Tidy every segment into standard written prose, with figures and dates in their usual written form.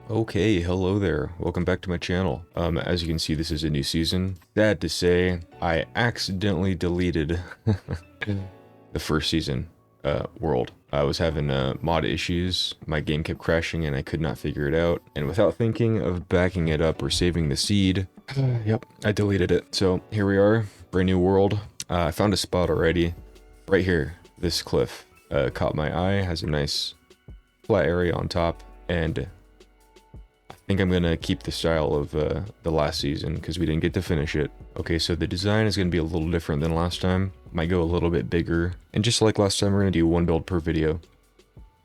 Okay, hello there. Welcome back to my channel. As you can see, this is a new season. Sad to say, I accidentally deleted the first season world. I was having mod issues. My game kept crashing and I could not figure it out. And without thinking of backing it up or saving the seed, yep, I deleted it. So here we are, brand new world. I found a spot already. Right here, this cliff caught my eye. Has a nice flat area on top, and I think I'm gonna keep the style of the last season because we didn't get to finish it. Okay, so the design is gonna be a little different than last time. Might go a little bit bigger, and just like last time, we're gonna do one build per video.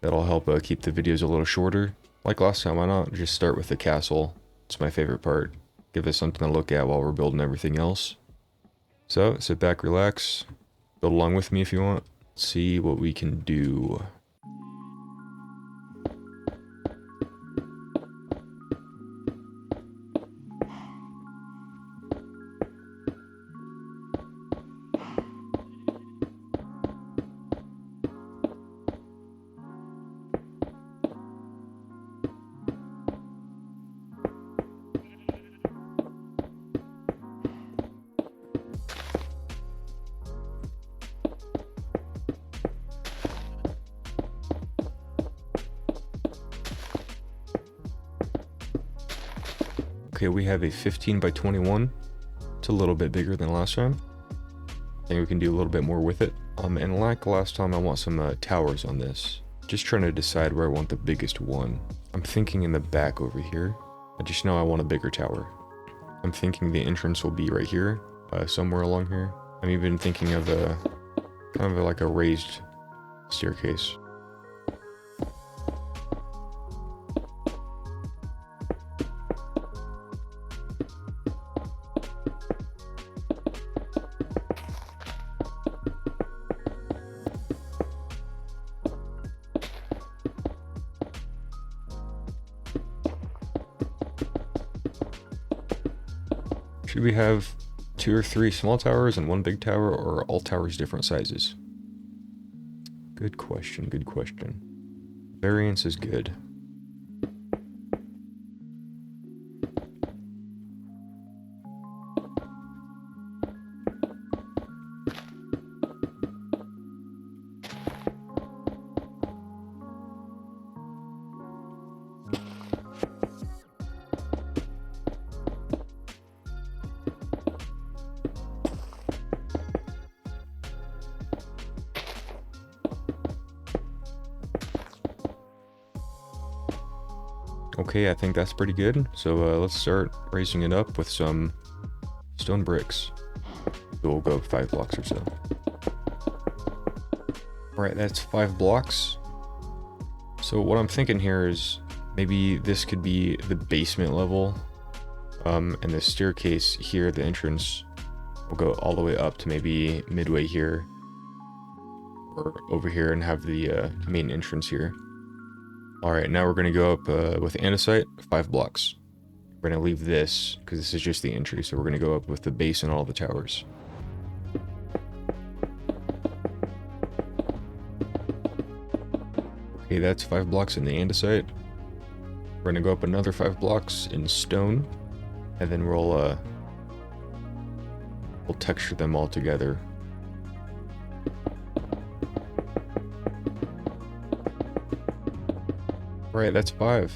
That'll help keep the videos a little shorter. Like last time, why not just start with the castle? It's my favorite part. Give us something to look at while we're building everything else. So sit back, relax, build along with me if you want. See what we can do. Okay, we have a 15 by 21. It's a little bit bigger than last time. I think we can do a little bit more with it. And like last time, I want some towers on this. Just trying to decide where I want the biggest one. I'm thinking in the back over here. I just know I want a bigger tower. I'm thinking the entrance will be right here, somewhere along here. I'm even thinking of a kind of like a raised staircase. Should we have 2 or 3 small towers and 1 big tower, or are all towers different sizes? Good question, good question. Variance is good. Okay, I think that's pretty good. So let's start raising it up with some stone bricks. So we'll go 5 blocks or so. Alright, that's 5 blocks. So what I'm thinking here is maybe this could be the basement level. And the staircase here, the entrance, will go all the way up to maybe midway here. Or over here, and have the main entrance here. Alright, now we're going to go up with andesite, 5 blocks. We're going to leave this, because this is just the entry, so we're going to go up with the base and all the towers. Okay, that's 5 blocks in the andesite. We're going to go up another 5 blocks in stone, and then we'll texture them all together. Alright, that's 5.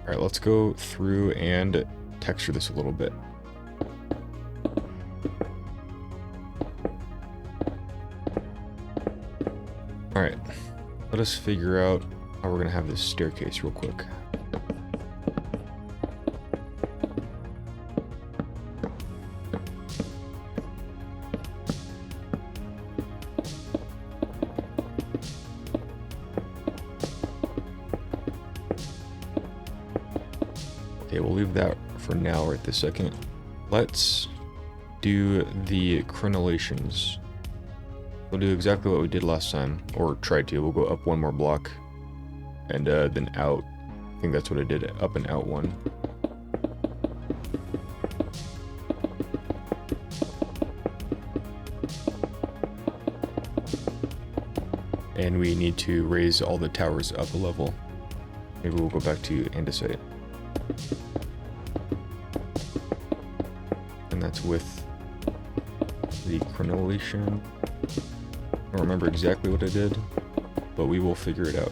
Alright, let's go through and texture this a little bit. Alright, let us figure out how we're going to have this staircase real quick. Okay, we'll leave that for now right this second. Let's do the crenellations. We'll do exactly what we did last time, or tried to. We'll go up 1 more block, and then out. I think that's what I did, up and out 1. And we need to raise all the towers up a level. Maybe we'll go back to andesite. And that's with the crenellation. I don't remember exactly what I did, but we will figure it out.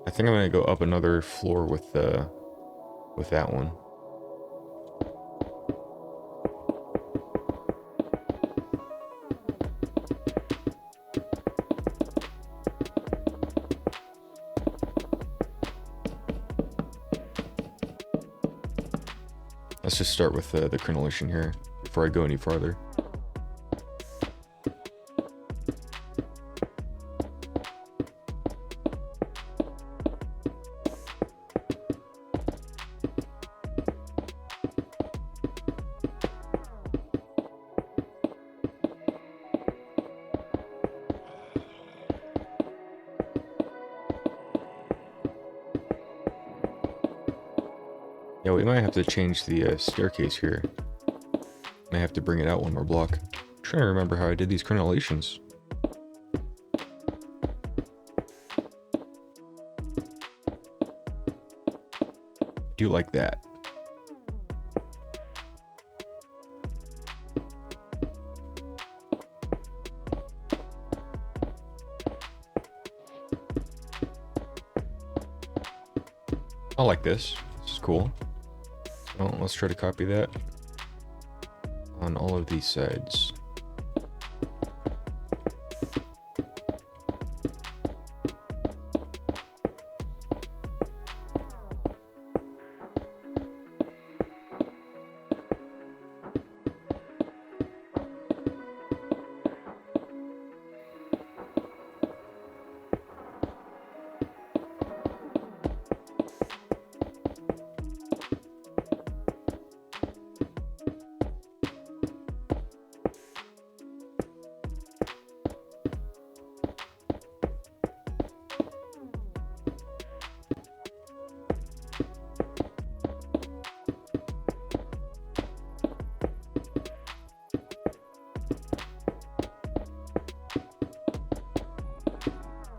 I think I'm gonna go up another floor with that one. Let's just start with the crenellation here before I go any farther. Yeah, we might have to change the staircase here. Might have to bring it out one more block. I'm trying to remember how I did these crenellations. Do like that. I like this. This is cool. Well, let's try to copy that on all of these sides.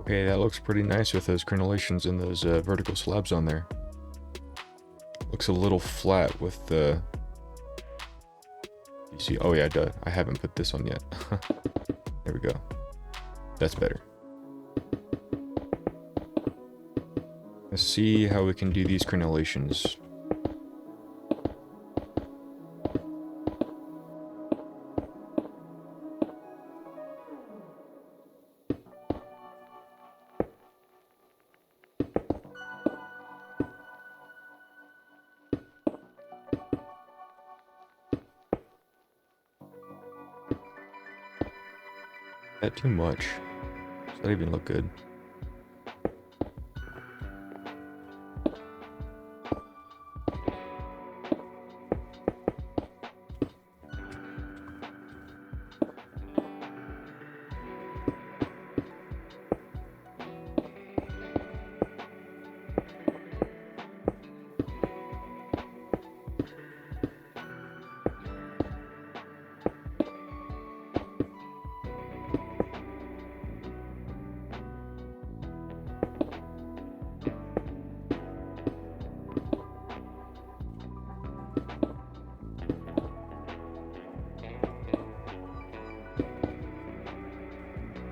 Okay, that looks pretty nice with those crenellations and those vertical slabs on there. Looks a little flat with the... You see, oh yeah, duh, I haven't put this on yet. There we go. That's better. Let's see how we can do these crenellations. That too much? Does that even look good?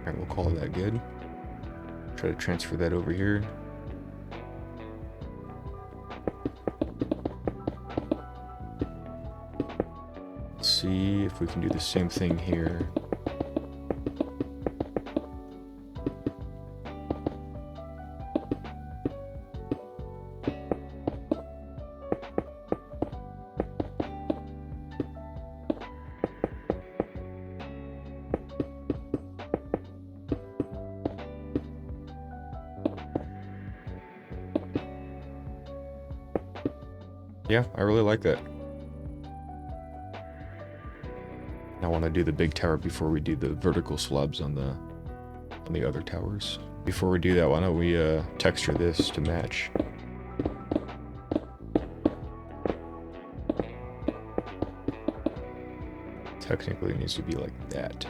Alright, we'll call that good. Try to transfer that over here. Let's see if we can do the same thing here. Yeah, I really like that. I want to do the big tower before we do the vertical slabs on the other towers. Before we do that, why don't we texture this to match? technically it needs to be like that.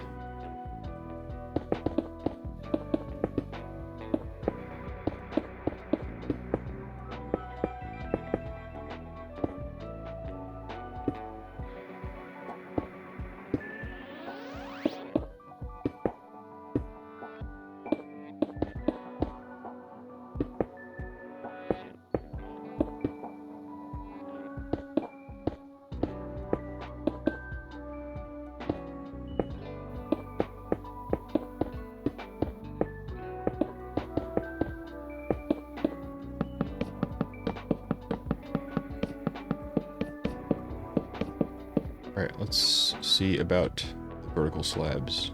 Alright, let's see about the vertical slabs.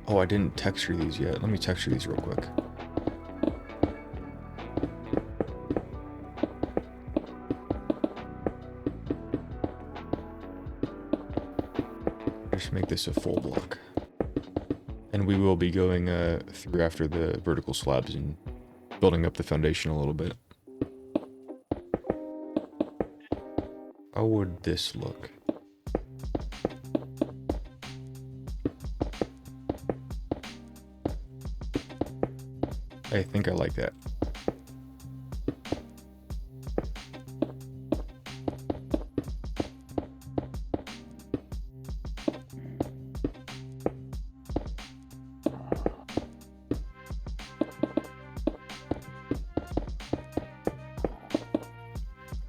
Oh, I didn't texture these yet. Let me texture these real quick. Just make this a full block. And we will be going through after the vertical slabs and building up the foundation a little bit. How would this look? I think I like that.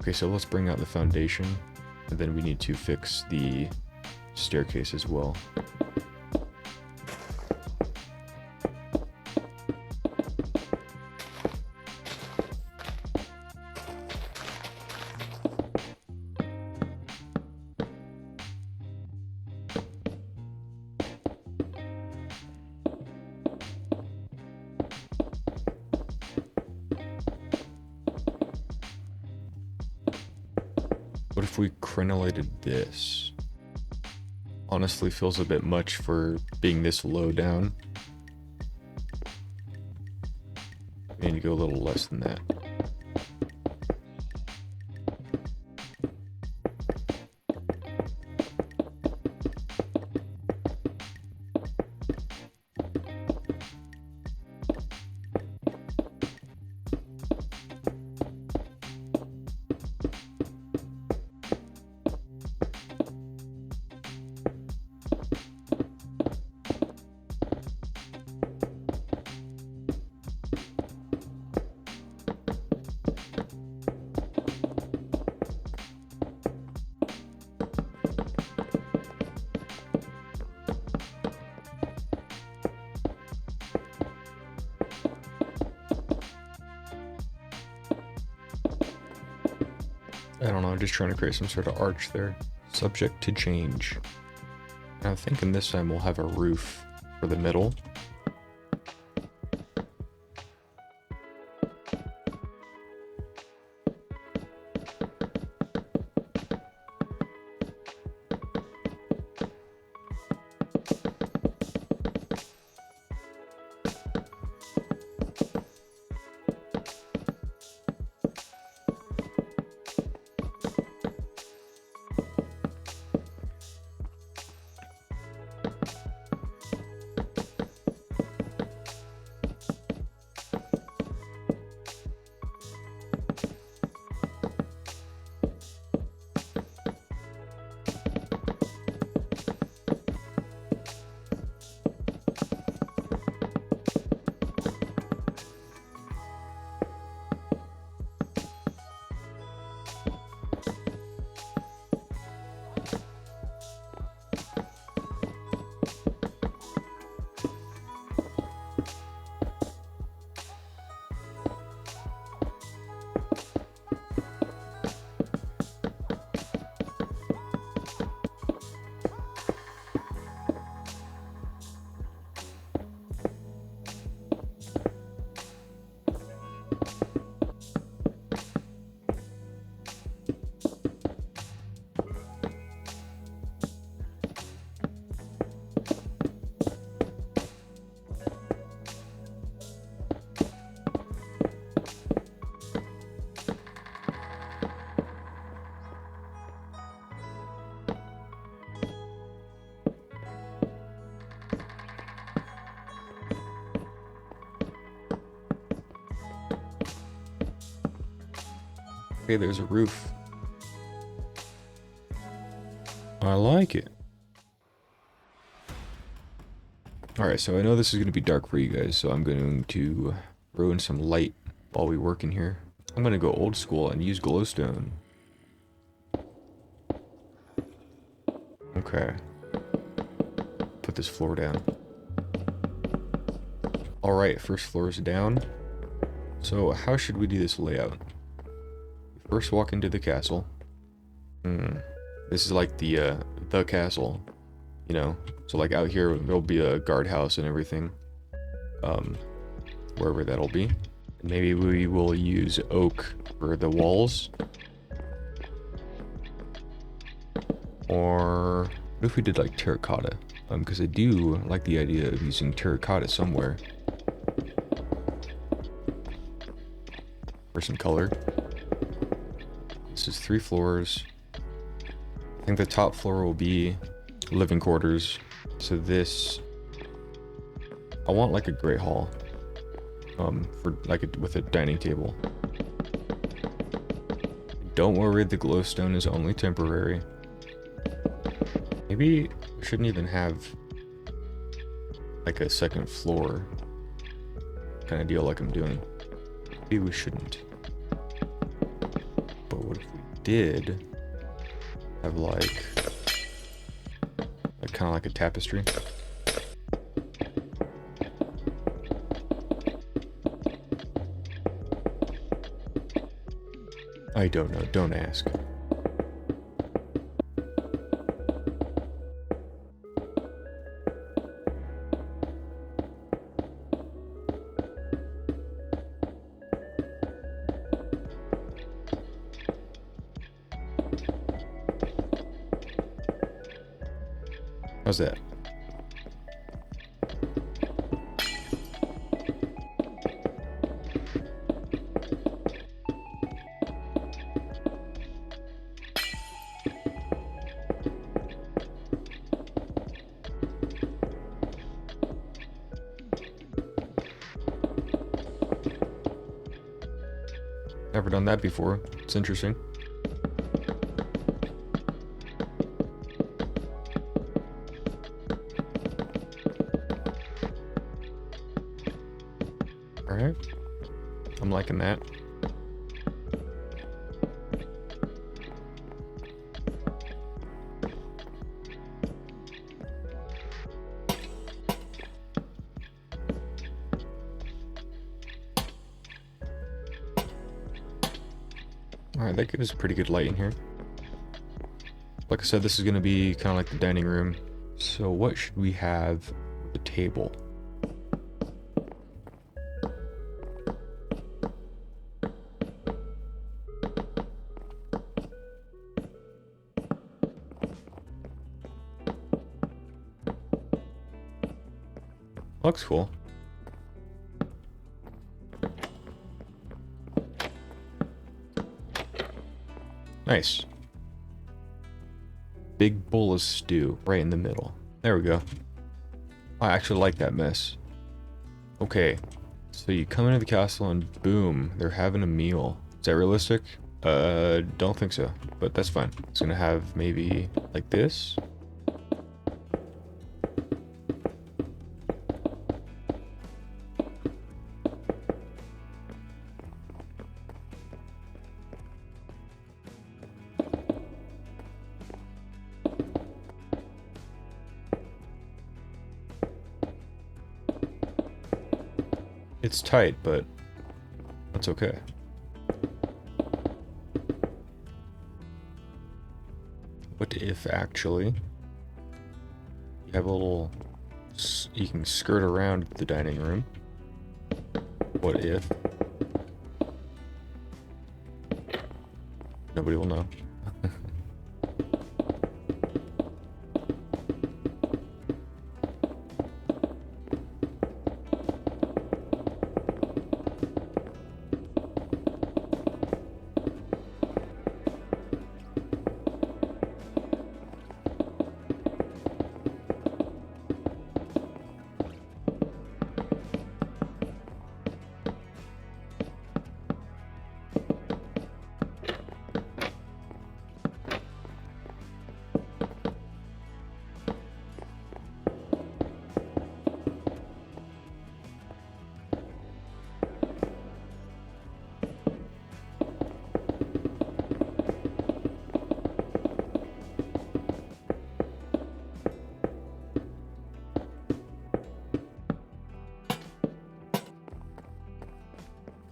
Okay, so let's bring out the foundation, and then we need to fix the staircase as well. What if we crenulated this? Honestly feels a bit much for being this low down. We need to go a little less than that. I don't know, I'm just trying to create some sort of arch there. Subject to change. I'm thinking this time we'll have a roof for the middle. Okay, there's a roof. I like it. Alright, so I know this is going to be dark for you guys, so I'm going to throw in some light while we work in here. I'm going to go old school and use glowstone. Okay. Put this floor down. Alright, first floor is down. So how should we do this layout? First walk into the castle. This is like the castle, you know? So like out here, there'll be a guardhouse and everything. Wherever that'll be. And maybe we will use oak for the walls. Or what if we did like terracotta? Because I do like the idea of using terracotta somewhere. For some color. This is 3 floors. I think the top floor will be living quarters. So this, I want like a great hall, for like with a dining table. Don't worry, the glowstone is only temporary. Maybe we shouldn't even have like a second floor kind of deal like I'm doing. Maybe we shouldn't. But what if we did have like kind of like a tapestry? I don't know, don't ask. How's that? Never done that before. It's interesting. Alright. I'm liking that. Alright, that gives us pretty good light in here. Like I said, this is going to be kind of like the dining room. So what should we have at the table? Looks cool. Nice. Big bowl of stew right in the middle. There we go. I actually like that mess. Okay. So you come into the castle and boom, they're having a meal. Is that realistic? Don't think so, but that's fine. It's gonna have maybe like this. It's tight, but that's okay. What if actually you have a little, you can skirt around the dining room? What if? Nobody will know.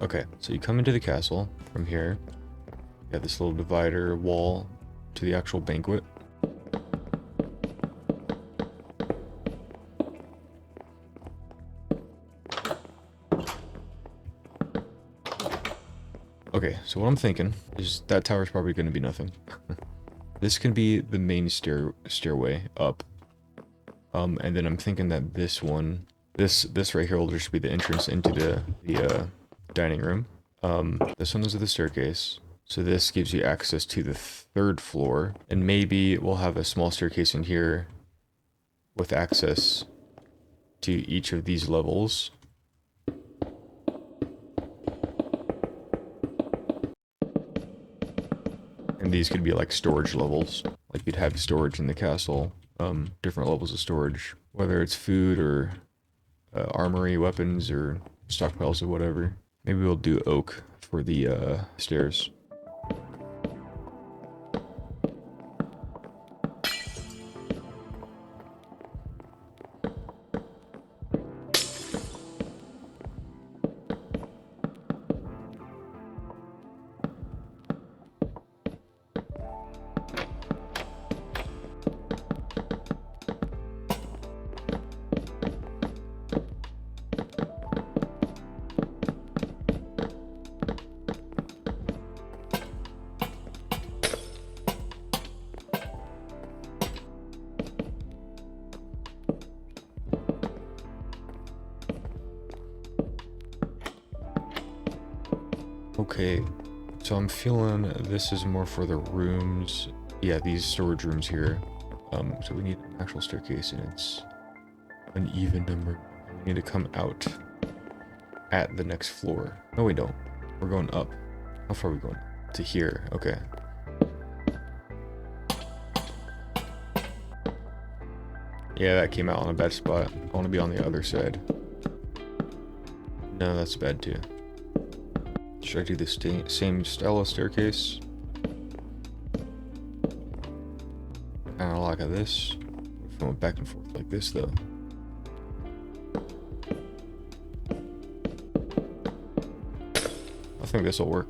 Okay, so you come into the castle from here. You have this little divider wall to the actual banquet. Okay, so what I'm thinking is that tower's probably going to be nothing. This can be the main stairway up. And then I'm thinking that this one, this right here will just be the entrance into the dining room. This one is the staircase. So this gives you access to the 3rd floor, and maybe we'll have a small staircase in here with access to each of these levels. And these could be like storage levels. Like you'd have storage in the castle, different levels of storage, whether it's food or armory, weapons, or stockpiles or whatever. Maybe we'll do oak for the stairs. Okay, so I'm feeling this is more for the rooms. Yeah, these storage rooms here. So we need an actual staircase, and it's an even number. We need to come out at the next floor. No, we don't. We're going up. How far are we going? To here. Okay. Yeah, that came out on a bad spot. I want to be on the other side. No, that's bad too. Should I do the same style of staircase? Kind of like this. If I went back and forth like this, though. I think this will work.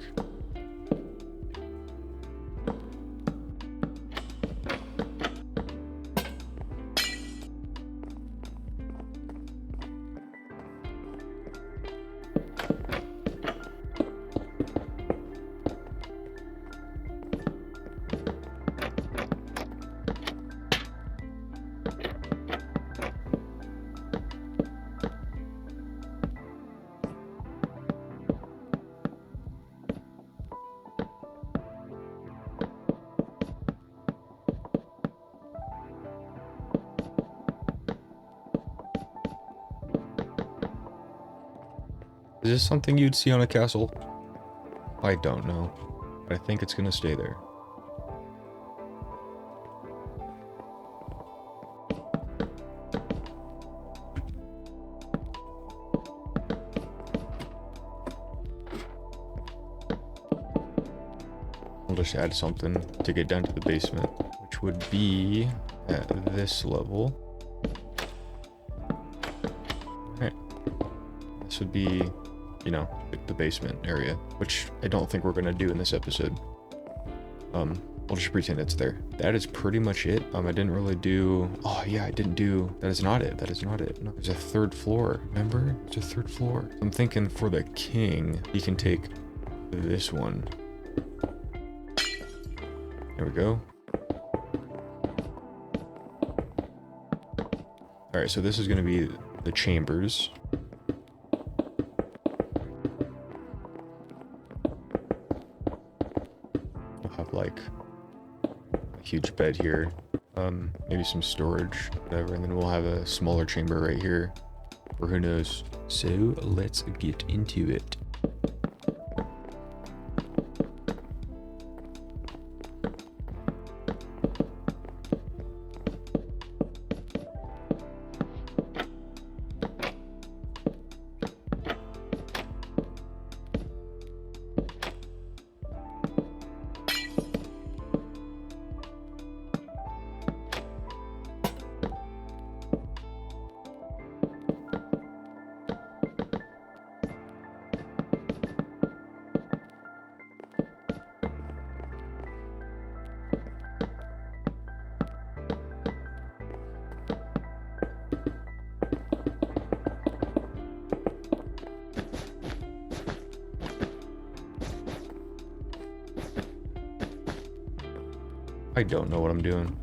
Is this something you'd see on a castle? I don't know, but I think it's gonna stay there. I'll just add something to get down to the basement, which would be at this level. Alright. This would be, you know, the basement area, which I don't think we're gonna do in this episode. We'll just pretend it's there. That is pretty much it. I didn't really do... Oh, yeah, I didn't do... That is not it. That is not it. No, there's a 3rd floor. Remember? There's a 3rd floor. I'm thinking for the king, he can take this one. There we go. Alright, so this is going to be the chambers. I'll have like a huge bed here. Maybe some storage, whatever, and then we'll have a smaller chamber right here. Or who knows. So let's get into it. I don't know what I'm doing.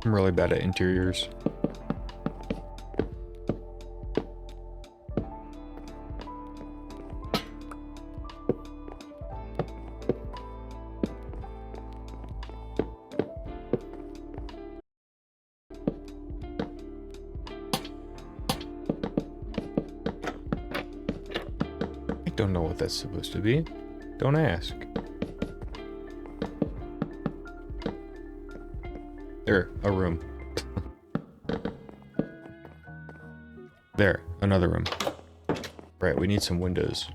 I'm really bad at interiors. I don't know what that's supposed to be. Don't ask. There, a room. There, another room. Right, we need some windows.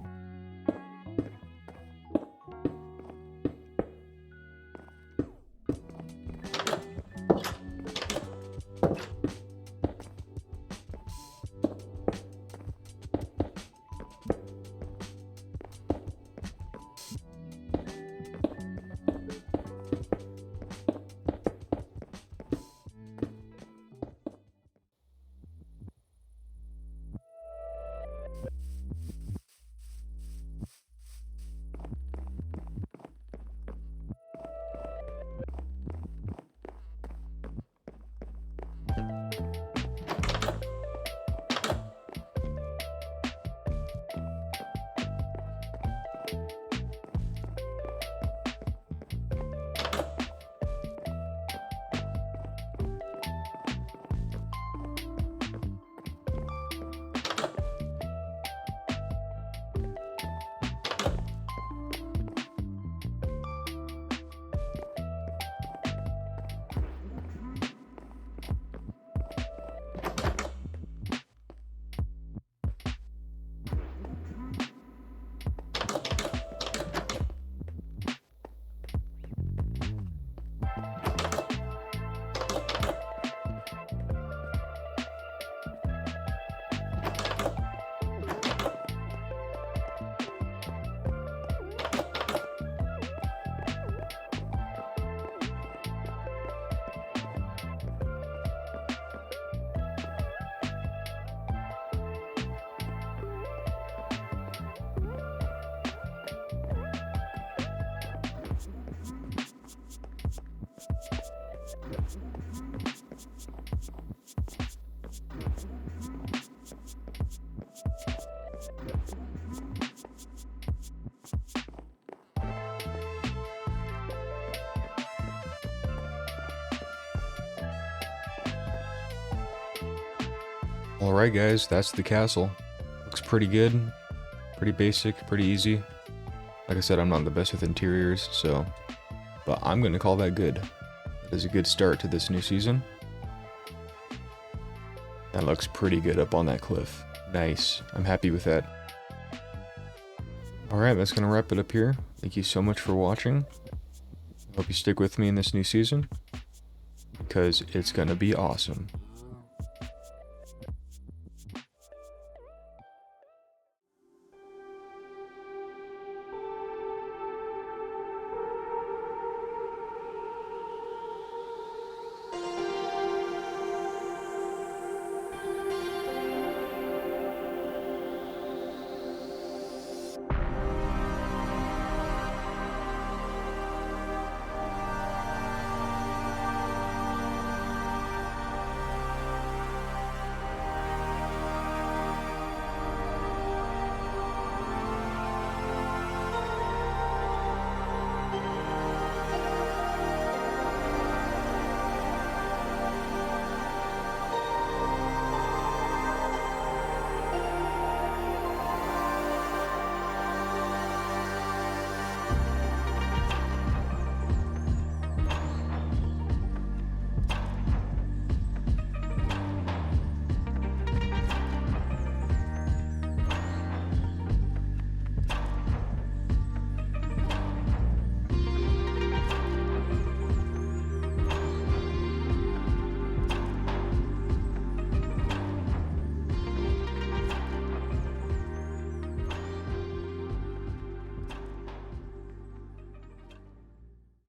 Alright guys, that's the castle. Looks pretty good. Pretty basic, pretty easy. Like I said, I'm not the best with interiors, so... But I'm gonna call that good. That is a good start to this new season. That looks pretty good up on that cliff. Nice. I'm happy with that. Alright, that's gonna wrap it up here. Thank you so much for watching. I hope you stick with me in this new season, because it's gonna be awesome.